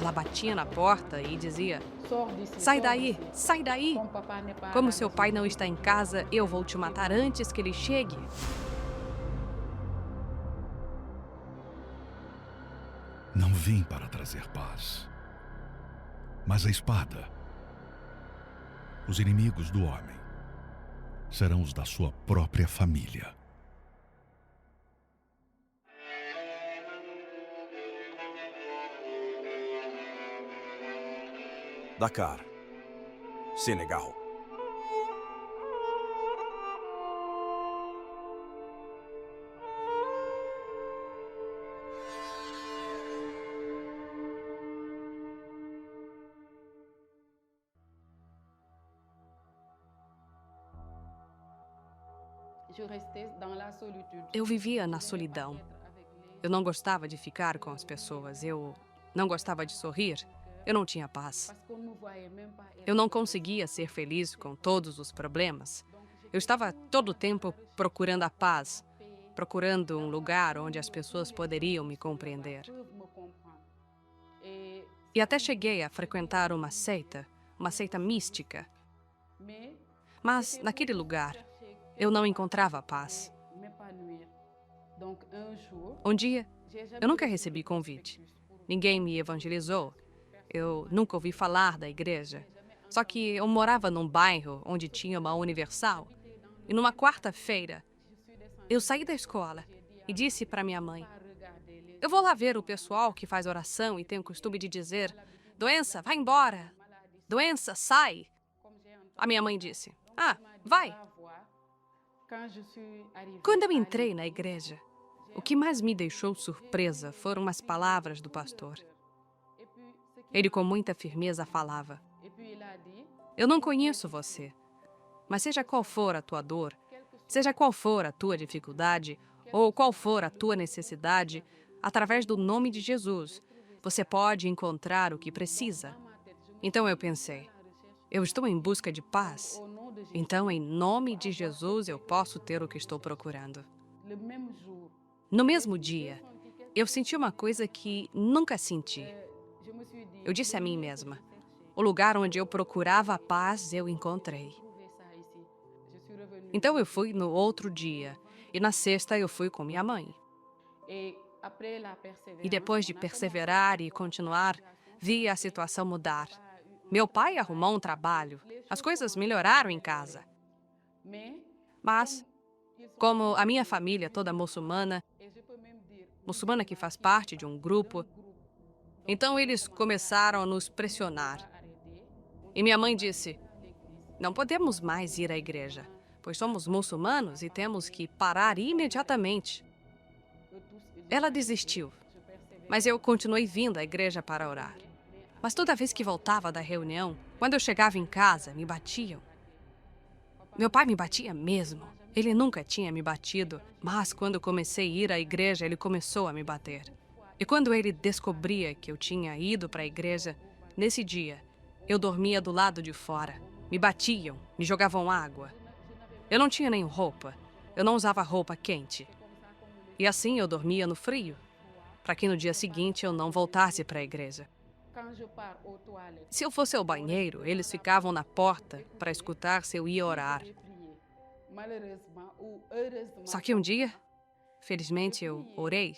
Ela batia na porta e dizia: sai daí, sai daí! Como seu pai não está em casa, eu vou te matar antes que ele chegue. Não vim para trazer paz, mas a espada. Os inimigos do homem serão os da sua própria família. Dakar, Senegal. Eu vivia na solidão. Eu não gostava de ficar com as pessoas. Eu não gostava de sorrir. Eu não tinha paz. Eu não conseguia ser feliz com todos os problemas. Eu estava todo o tempo procurando a paz, procurando um lugar onde as pessoas poderiam me compreender. E até cheguei a frequentar uma seita mística. Mas, naquele lugar, eu não encontrava paz. Um dia, eu nunca recebi convite. Ninguém me evangelizou. Eu nunca ouvi falar da igreja. Só que eu morava num bairro onde tinha uma Universal. E numa quarta-feira, eu saí da escola e disse para minha mãe: eu vou lá ver o pessoal que faz oração e tem o costume de dizer: doença, vai embora. Doença, sai. A minha mãe disse: ah, vai. Quando eu entrei na igreja, o que mais me deixou surpresa foram as palavras do pastor. Ele, com muita firmeza, falava: eu não conheço você, mas seja qual for a tua dor, seja qual for a tua dificuldade, ou qual for a tua necessidade, através do nome de Jesus, você pode encontrar o que precisa. Então eu pensei: eu estou em busca de paz. Então, em nome de Jesus, eu posso ter o que estou procurando. No mesmo dia, eu senti uma coisa que nunca senti. Eu disse a mim mesma: o lugar onde eu procurava a paz, eu encontrei. Então eu fui no outro dia, e na sexta eu fui com minha mãe. E depois de perseverar e continuar, vi a situação mudar. Meu pai arrumou um trabalho, as coisas melhoraram em casa. Mas, como a minha família toda muçulmana que faz parte de um grupo, então eles começaram a nos pressionar. E minha mãe disse: não podemos mais ir à igreja, pois somos muçulmanos e temos que parar imediatamente. Ela desistiu, mas eu continuei vindo à igreja para orar. Mas toda vez que voltava da reunião, quando eu chegava em casa, me batiam. Meu pai me batia mesmo. Ele nunca tinha me batido, mas quando comecei a ir à igreja, ele começou a me bater. E quando ele descobria que eu tinha ido para a igreja, nesse dia, eu dormia do lado de fora. Me batiam, me jogavam água. Eu não tinha nem roupa. Eu não usava roupa quente. E assim eu dormia no frio, para que no dia seguinte eu não voltasse para a igreja. Se eu fosse ao banheiro, eles ficavam na porta para escutar se eu ia orar. Só que um dia, felizmente, eu orei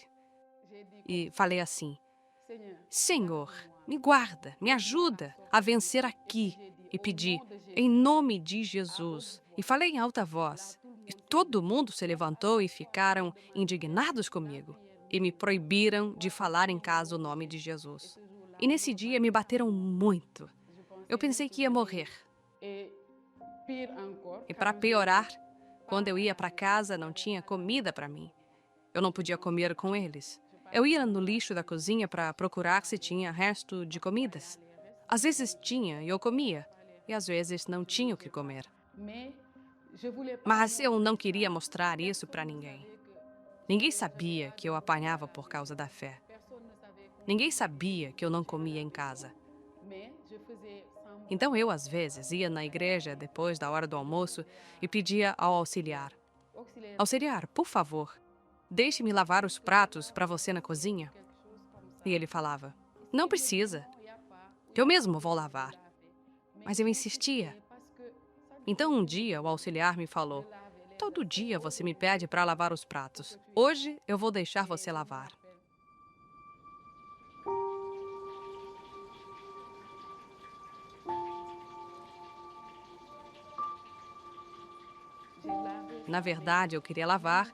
e falei assim: Senhor, me guarda, me ajuda a vencer aqui. E pedi, em nome de Jesus. E falei em alta voz. E todo mundo se levantou e ficaram indignados comigo. E me proibiram de falar em casa o nome de Jesus. E nesse dia me bateram muito. Eu pensei que ia morrer. E para piorar, quando eu ia para casa, não tinha comida para mim. Eu não podia comer com eles. Eu ia no lixo da cozinha para procurar se tinha resto de comidas. Às vezes tinha e eu comia, e às vezes não tinha o que comer. Mas eu não queria mostrar isso para ninguém. Ninguém sabia que eu apanhava por causa da fé. Ninguém sabia que eu não comia em casa. Então eu, às vezes, ia na igreja depois da hora do almoço e pedia ao auxiliar: Auxiliar, por favor, deixe-me lavar os pratos para você na cozinha. E ele falava: Não precisa, Eu mesmo vou lavar. Mas eu insistia. Então um dia o auxiliar me falou: todo dia você me pede para lavar os pratos. Hoje eu vou deixar você lavar. Na verdade, eu queria lavar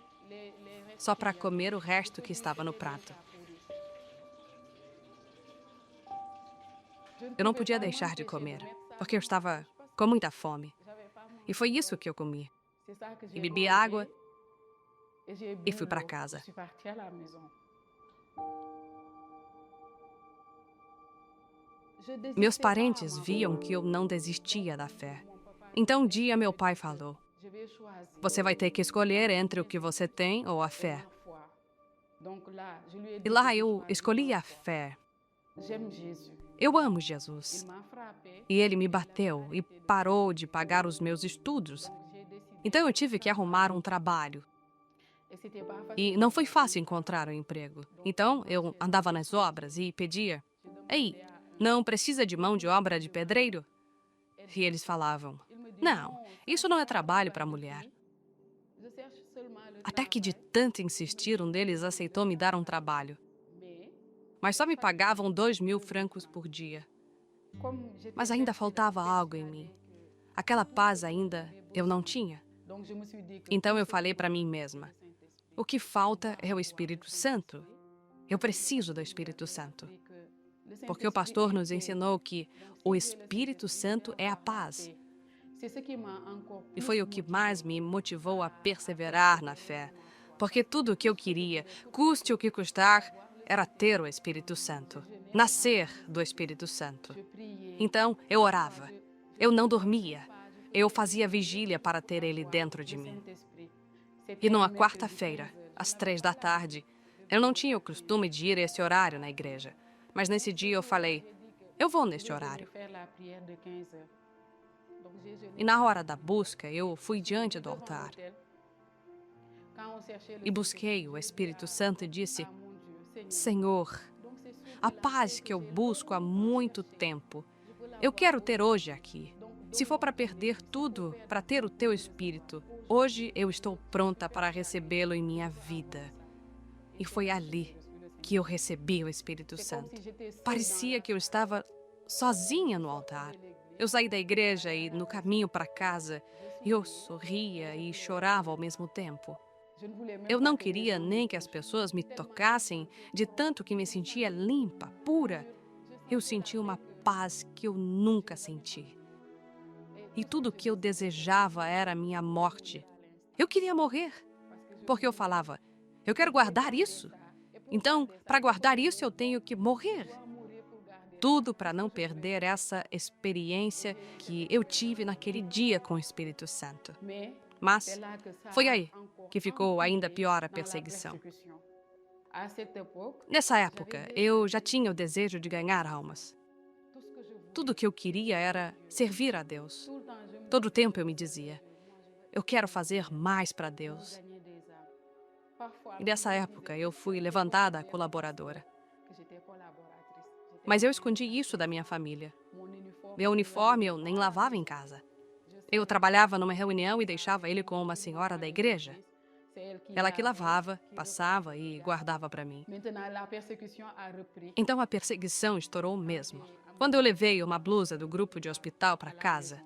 só para comer o resto que estava no prato. Eu não podia deixar de comer, porque eu estava com muita fome. E foi isso que eu comi. E bebi água e fui para casa. Meus parentes viam que eu não desistia da fé. Então um dia meu pai falou: você vai ter que escolher entre o que você tem ou a fé. E lá eu escolhi a fé. Eu amo Jesus. E ele me bateu e parou de pagar os meus estudos. Então eu tive que arrumar um trabalho. E não foi fácil encontrar um emprego. Então eu andava nas obras e pedia: ei, não precisa de mão de obra de pedreiro? E eles falavam: não, isso não é trabalho para mulher. Até que de tanto insistir, um deles aceitou me dar um trabalho. Mas só me pagavam 2.000 francos por dia. Mas ainda faltava algo em mim. Aquela paz ainda eu não tinha. Então eu falei para mim mesma: o que falta é o Espírito Santo. Eu preciso do Espírito Santo. Porque o pastor nos ensinou que o Espírito Santo é a paz. E foi o que mais me motivou a perseverar na fé. Porque tudo o que eu queria, custe o que custar, era ter o Espírito Santo. Nascer do Espírito Santo. Então, eu orava. Eu não dormia. Eu fazia vigília para ter ele dentro de mim. E numa quarta-feira, às 3 da tarde, eu não tinha o costume de ir a esse horário na igreja. Mas nesse dia eu falei: eu vou neste horário. E na hora da busca, eu fui diante do altar. E busquei o Espírito Santo e disse: Senhor, a paz que eu busco há muito tempo, eu quero ter hoje aqui. Se for para perder tudo, para ter o teu Espírito, hoje eu estou pronta para recebê-lo em minha vida. E foi ali que eu recebi o Espírito Santo. Parecia que eu estava sozinha no altar. Eu saí da igreja e, no caminho para casa, eu sorria e chorava ao mesmo tempo. Eu não queria nem que as pessoas me tocassem, de tanto que me sentia limpa, pura. Eu sentia uma paz que eu nunca senti. E tudo o que eu desejava era a minha morte. Eu queria morrer, porque eu falava: eu quero guardar isso. Então, para guardar isso, eu tenho que morrer. Tudo para não perder essa experiência que eu tive naquele dia com o Espírito Santo. Mas foi aí que ficou ainda pior a perseguição. Nessa época, eu já tinha o desejo de ganhar almas. Tudo o que eu queria era servir a Deus. Todo o tempo eu me dizia: eu quero fazer mais para Deus. E nessa época eu fui levantada a colaboradora. Mas eu escondi isso da minha família. Meu uniforme eu nem lavava em casa. Eu trabalhava numa reunião e deixava ele com uma senhora da igreja. Ela que lavava, passava e guardava para mim. Então a perseguição estourou mesmo. Quando eu levei uma blusa do grupo de hospital para casa,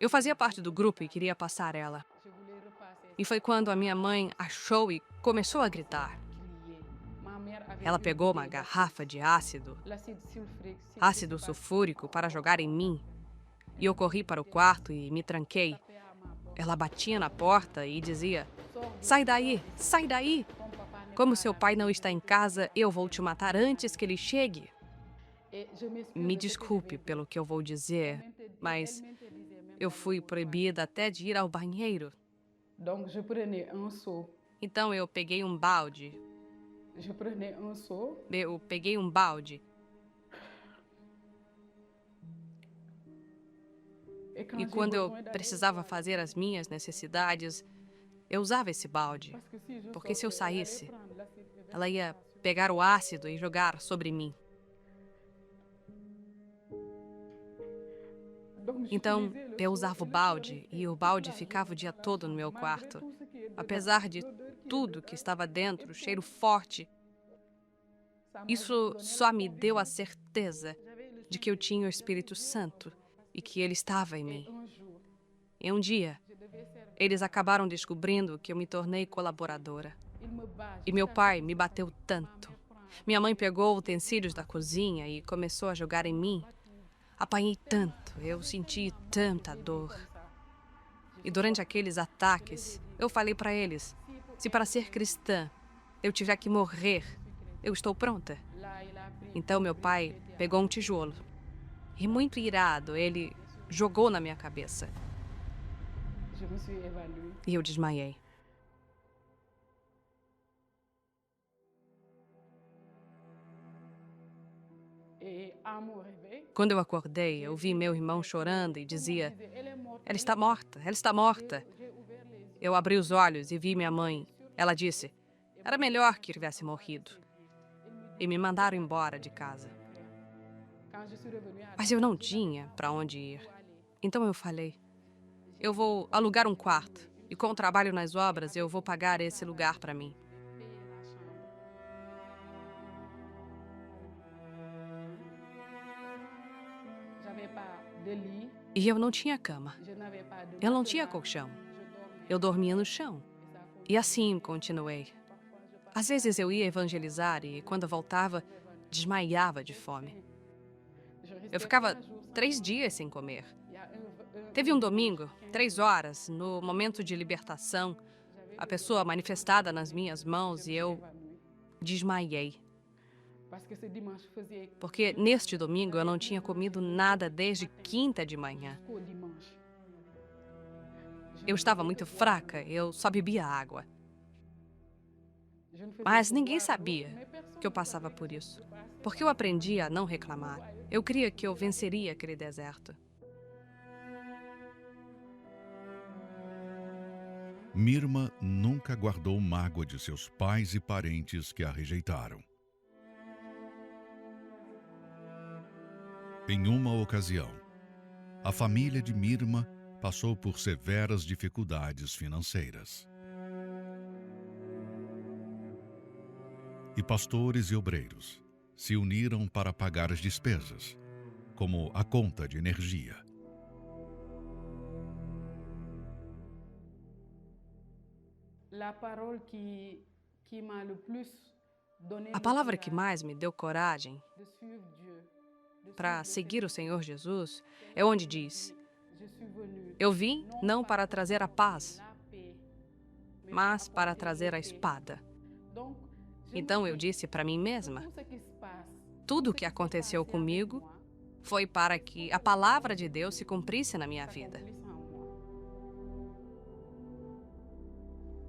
eu fazia parte do grupo e queria passar ela. E foi quando a minha mãe achou e começou a gritar. Ela pegou uma garrafa de ácido sulfúrico, para jogar em mim. E eu corri para o quarto e me tranquei. Ela batia na porta e dizia: sai daí, sai daí. Como seu pai não está em casa, eu vou te matar antes que ele chegue. Me desculpe pelo que eu vou dizer, mas eu fui proibida até de ir ao banheiro. Então eu peguei um balde. E quando eu precisava fazer as minhas necessidades, eu usava esse balde. Porque se eu saísse, ela ia pegar o ácido e jogar sobre mim. Então, eu usava o balde e o balde ficava o dia todo no meu quarto. Apesar de tudo que estava dentro, o cheiro forte, isso só me deu a certeza de que eu tinha o Espírito Santo e que ele estava em mim. E um dia, eles acabaram descobrindo que eu me tornei colaboradora. E meu pai me bateu tanto. Minha mãe pegou utensílios da cozinha e começou a jogar em mim. Apanhei tanto, eu senti tanta dor. E durante aqueles ataques, eu falei para eles: se para ser cristã eu tiver que morrer, eu estou pronta. Então meu pai pegou um tijolo e, muito irado, ele jogou na minha cabeça. E eu desmaiei. Quando eu acordei, eu vi meu irmão chorando e dizia: ela está morta, ela está morta. Eu abri os olhos e vi minha mãe. Ela disse: era melhor que tivesse morrido. E me mandaram embora de casa. Mas eu não tinha para onde ir. Então eu falei: eu vou alugar um quarto e, com o trabalho nas obras, eu vou pagar esse lugar para mim. E eu não tinha cama. Eu não tinha colchão. Eu dormia no chão. E assim continuei. Às vezes eu ia evangelizar e, quando voltava, desmaiava de fome. Eu ficava 3 dias sem comer. Teve um domingo, 3 horas, no momento de libertação, a pessoa manifestada nas minhas mãos e eu desmaiei. Porque neste domingo eu não tinha comido nada desde quinta de manhã. Eu estava muito fraca, eu só bebia água. Mas ninguém sabia que eu passava por isso. Porque eu aprendi a não reclamar. Eu cria que eu venceria aquele deserto. Mirma nunca guardou mágoa de seus pais e parentes que a rejeitaram. Em uma ocasião, a família de Mirma passou por severas dificuldades financeiras. E pastores e obreiros se uniram para pagar as despesas, como a conta de energia. A palavra que mais me deu coragem para seguir o Senhor Jesus é onde diz: eu vim não para trazer a paz, mas para trazer a espada. Então eu disse para mim mesma: tudo o que aconteceu comigo foi para que a palavra de Deus se cumprisse na minha vida.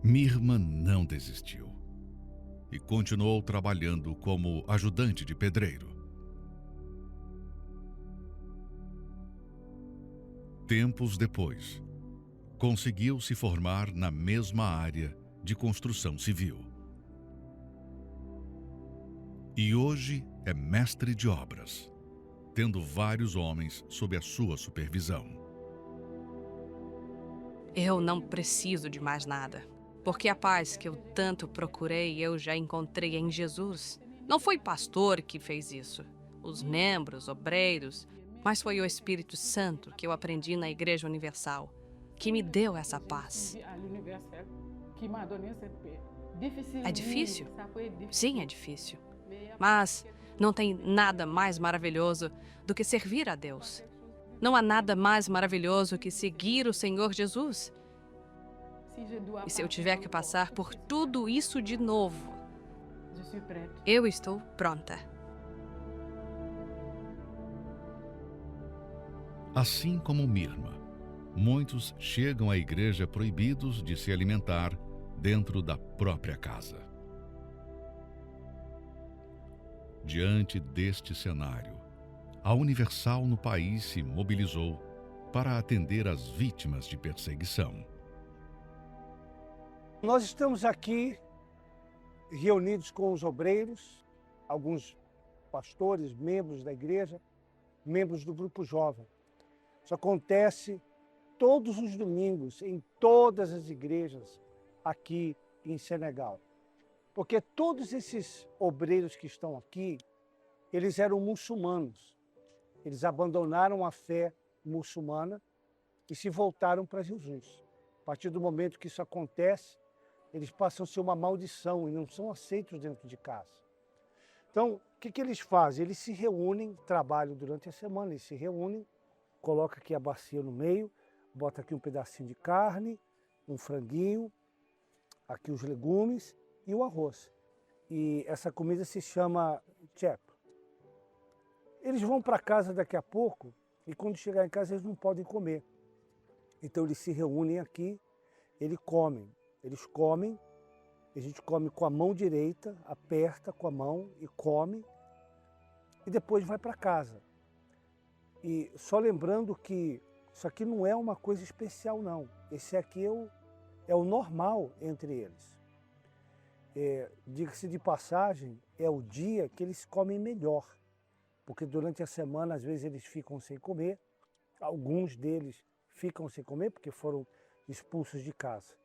Mirma não desistiu e continuou trabalhando como ajudante de pedreiro. Tempos depois, conseguiu se formar na mesma área de construção civil. E hoje é mestre de obras, tendo vários homens sob a sua supervisão. Eu não preciso de mais nada, porque a paz que eu tanto procurei eu já encontrei em Jesus. Não foi pastor que fez isso, os membros, obreiros, mas foi o Espírito Santo que eu aprendi na Igreja Universal, que me deu essa paz. É difícil? Sim, é difícil. Mas não tem nada mais maravilhoso do que servir a Deus. Não há nada mais maravilhoso que seguir o Senhor Jesus. E se eu tiver que passar por tudo isso de novo, eu estou pronta. Assim como Mirma, muitos chegam à igreja proibidos de se alimentar dentro da própria casa. Diante deste cenário, a Universal no país se mobilizou para atender às vítimas de perseguição. Nós estamos aqui reunidos com os obreiros, alguns pastores, membros da igreja, membros do grupo jovem. Isso acontece todos os domingos, em todas as igrejas aqui em Senegal. Porque todos esses obreiros que estão aqui, eles eram muçulmanos. Eles abandonaram a fé muçulmana e se voltaram para Jesus. A partir do momento que isso acontece, eles passam a ser uma maldição e não são aceitos dentro de casa. Então, o que eles fazem? Eles se reúnem, trabalham durante a semana, eles se reúnem, colocam aqui a bacia no meio, bota aqui um pedacinho de carne, um franguinho, aqui os legumes e o arroz. E essa comida se chama chep. Eles vão para casa daqui a pouco e quando chegar em casa eles não podem comer. Então eles se reúnem aqui, eles comem, a gente come com a mão direita, aperta com a mão e come, e depois vai para casa. E só lembrando que isso aqui não é uma coisa especial não, esse aqui é o normal entre eles. Diga-se de passagem, é o dia que eles comem melhor, porque durante a semana às vezes eles ficam sem comer, alguns deles ficam sem comer porque foram expulsos de casa.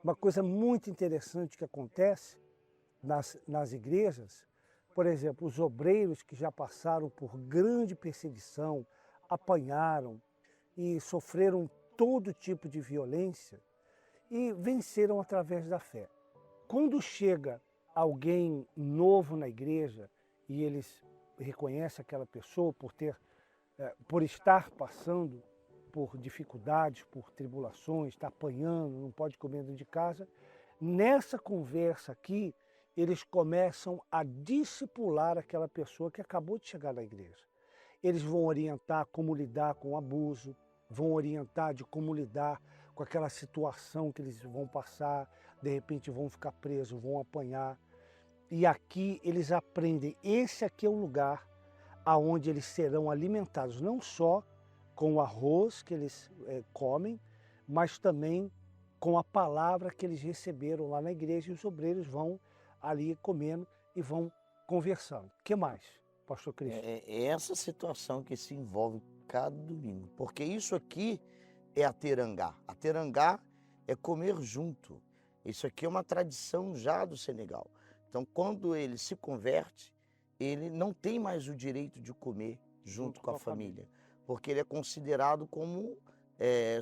Uma coisa muito interessante que acontece nas igrejas, por exemplo, os obreiros que já passaram por grande perseguição, apanharam e sofreram todo tipo de violência e venceram através da fé. Quando chega alguém novo na igreja e eles reconhecem aquela pessoa por estar passando por dificuldades, por tribulações, está apanhando, não pode comer dentro de casa, nessa conversa aqui, eles começam a discipular aquela pessoa que acabou de chegar na igreja. Eles vão orientar como lidar com o abuso, vão orientar de como lidar com aquela situação que eles vão passar, de repente vão ficar presos, vão apanhar. E aqui eles aprendem, esse aqui é o lugar aonde eles serão alimentados, não só com o arroz que eles comem, mas também com a palavra que eles receberam lá na igreja e os obreiros vão ali comendo e vão conversando. O que mais, pastor Cristo? É essa situação que se envolve cada domingo, porque isso aqui é a terangá. A terangá é comer junto. Isso aqui é uma tradição já do Senegal. Então, quando ele se converte, ele não tem mais o direito de comer junto com a família, porque ele é considerado como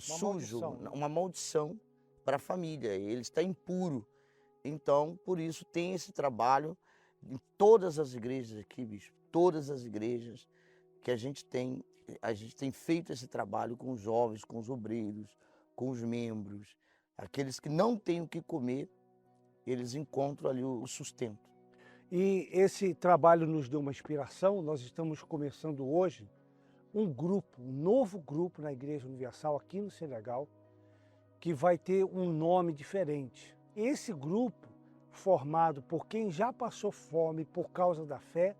sujo, uma maldição para a família, ele está impuro. Então, por isso, tem esse trabalho em todas as igrejas aqui, bispo, todas as igrejas que a gente tem feito esse trabalho com os jovens, com os obreiros, com os membros, aqueles que não têm o que comer, eles encontram ali o sustento. E esse trabalho nos deu uma inspiração, nós estamos começando hoje um novo grupo na Igreja Universal aqui no Senegal, que vai ter um nome diferente. Esse grupo, formado por quem já passou fome por causa da fé,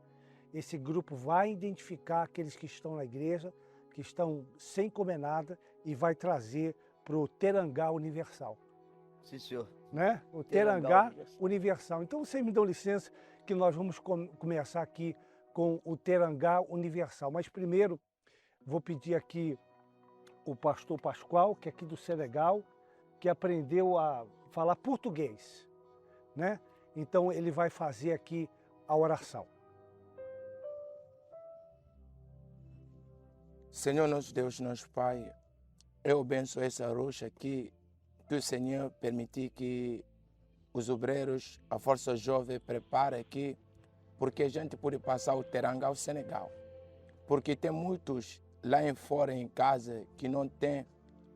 esse grupo vai identificar aqueles que estão na igreja, que estão sem comer nada, e vai trazer para o Terangá Universal. Sim, senhor. Né? O Terangá Universal. Então, vocês me dão licença que nós vamos começar aqui com o Terangá Universal. Mas primeiro, vou pedir aqui o pastor Pascoal, que é aqui do Senegal, que aprendeu a falar português, né? Então ele vai fazer aqui a oração. Senhor nosso Deus, nosso Pai, eu abençoo essa rocha aqui, que o Senhor permitir que os obreiros, a Força Jovem prepare aqui, porque a gente pode passar o Terangá ao Senegal. Porque tem muitos lá em fora, em casa, que não tem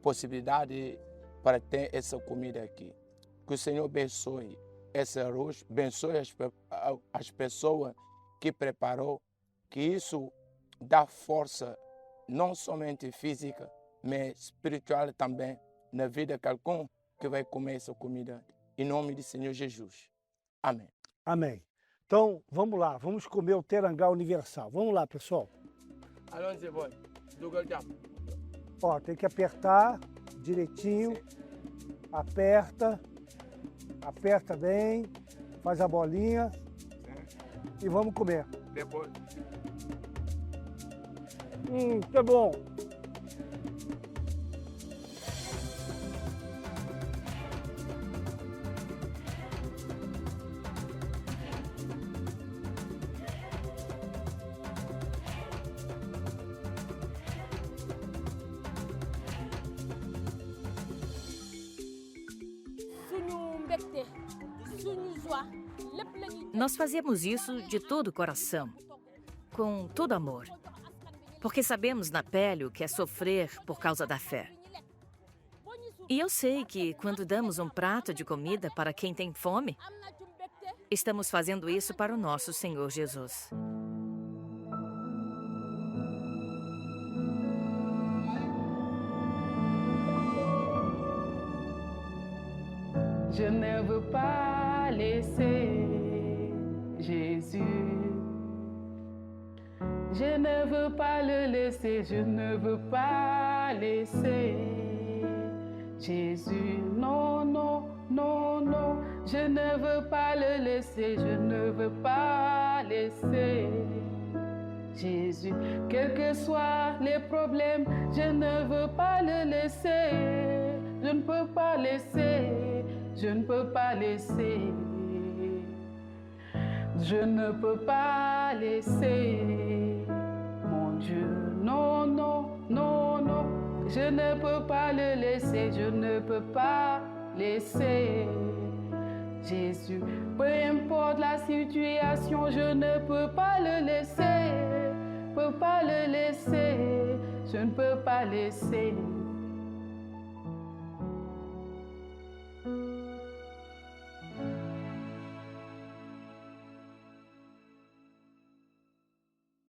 possibilidade para ter essa comida aqui. Que o Senhor abençoe esse arroz, abençoe as pessoas que preparou, que isso dá força, não somente física, mas espiritual também, na vida de qualquer que vai comer essa comida. Em nome do Senhor Jesus. Amém. Amém. Então, vamos lá, vamos comer o Terangá Universal. Vamos lá, pessoal. Allons-y, boy. Ó, tem que apertar direitinho. Aperta bem, faz a bolinha e vamos comer. Depois. Que bom. Nós fazemos isso de todo o coração, com todo amor, porque sabemos na pele o que é sofrer por causa da fé. E eu sei que quando damos um prato de comida para quem tem fome, estamos fazendo isso para o nosso Senhor Jesus. Je ne veux pas laisser Jésus. Je ne veux pas le laisser, je ne veux pas laisser Jésus. Non, non, non, non. Je ne veux pas le laisser, je ne veux pas laisser Jésus. Quels que soient les problèmes, je ne veux pas le laisser. Je ne peux pas laisser, je ne peux pas laisser. Je ne peux pas laisser mon Dieu. Non, non, non, non. Je ne peux pas le laisser, je ne peux pas laisser Jésus. Peu importe la situation, je ne peux pas le laisser. Peux pas le laisser, je ne peux pas laisser.